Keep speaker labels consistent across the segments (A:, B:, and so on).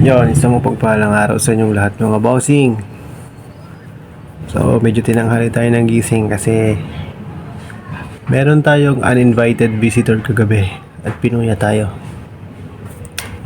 A: Yon, isang mapagpalang araw sa inyong lahat mga bossing. So, medyo tinanghali tayo ng gising kasi meron tayong uninvited visitor kagabi at pinuya tayo.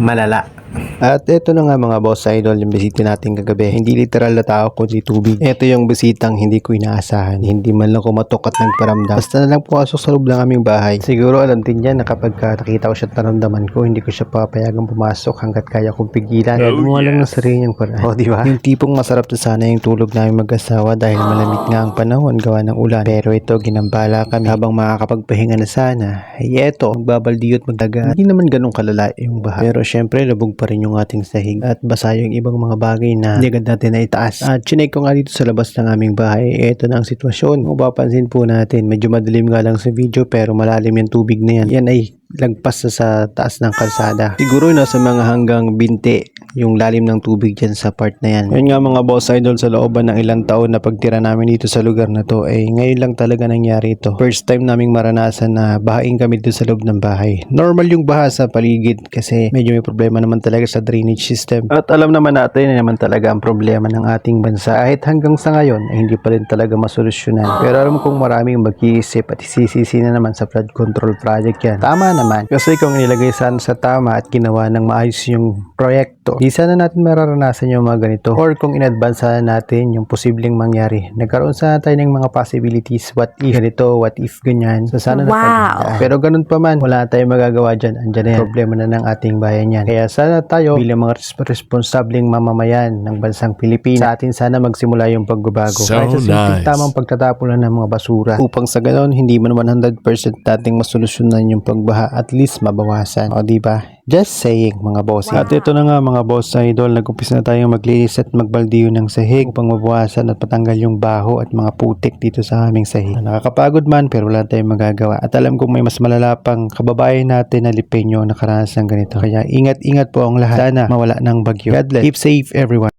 A: Malala. At ito na nga mga boss idol yung bisita natin kagabi. Hindi literal na tao kundi tubig. Ito yung bisitang hindi ko inaasahan. Hindi man lang kumatok at nagparamdam. Basta na lang pumasok sa loob ng aming bahay. Siguro alam din niya na kapag nakita ko siya at naramdaman ko, hindi ko siya papayagang pumasok hanggat kaya kong pigilan. Kaya gumawa lang ng sarili niyang paraan. O diba? Yung tipong masarap na sana yung tulog namin mag-asawa dahil malamig nga ang panahon gawa ng ulan. Pero ito ginambala kami habang makakapagpahinga na sana. Ay eto, magbabaldiyo at magdaga. Hindi naman ganun kalala yung baha. Pero syempre labog pa rin yung ating sahig at basa yung ibang mga bagay na hindi agad natin na itaas. At chinek ko nga dito sa labas ng aming bahay. Ito na ang sitwasyon. Kung mapapansin po natin, medyo madilim nga lang sa video pero malalim yung tubig na yan. Yan ay lagpas na sa taas ng kalsada. Siguro nasa mga hanggang binte yung lalim ng tubig dyan sa part na yan. Ngayon nga mga boss idol, sa looban ng ilang taon na pagtira namin dito sa lugar na to, eh ngayon lang talaga nangyari ito. First time naming maranasan na bahain kami dito sa loob ng bahay. Normal yung baha sa paligid kasi medyo may problema naman talaga sa drainage system. At alam naman natin na naman talaga ang problema ng ating bansa. Kahit hanggang sa ngayon ay hindi pa rin talaga masolusyonan. Pero alam kong maraming mag-iisip at isisisi na naman sa flood control project yan. Tama naman. Kasi kung nilagay sana sa tama at ginawa ng maayos yung proyekto, di sana natin mararanasan yung mga ganito. Or kung in-advance sana natin yung posibleng mangyari. Nagkaroon sana tayo ng mga possibilities. What if ganito? What if ganyan? So sana napaghandaan. Pero ganun pa man, wala tayong magagawa dyan. Andyan na yan. Problema na ng ating bayan yan. Kaya sana tayo bilang mga responsableng mamamayan ng bansang Pilipinas, sa atin sana magsimula yung pagbabago. Kahit sa simpleng tamang pagtatapon lang ng mga basura. Upang sa ganon, hindi man 100% nating masolusyonan yung pagbaha, at least mabawasan. O diba? Just saying mga boss. At ito na nga mga boss idol, nag-umpisa na tayong maglinis at magbaldiyo ng sahig upang mabawasan at patanggal yung baho at mga putik dito sa aming sahig. Nakakapagod man pero wala tayong magagawa. At alam kong may mas malala pang kababayan natin na Lipeño nakaranas ng ganito. Kaya ingat-ingat po ang lahat. Sana mawala ng bagyo. God bless. Keep safe everyone.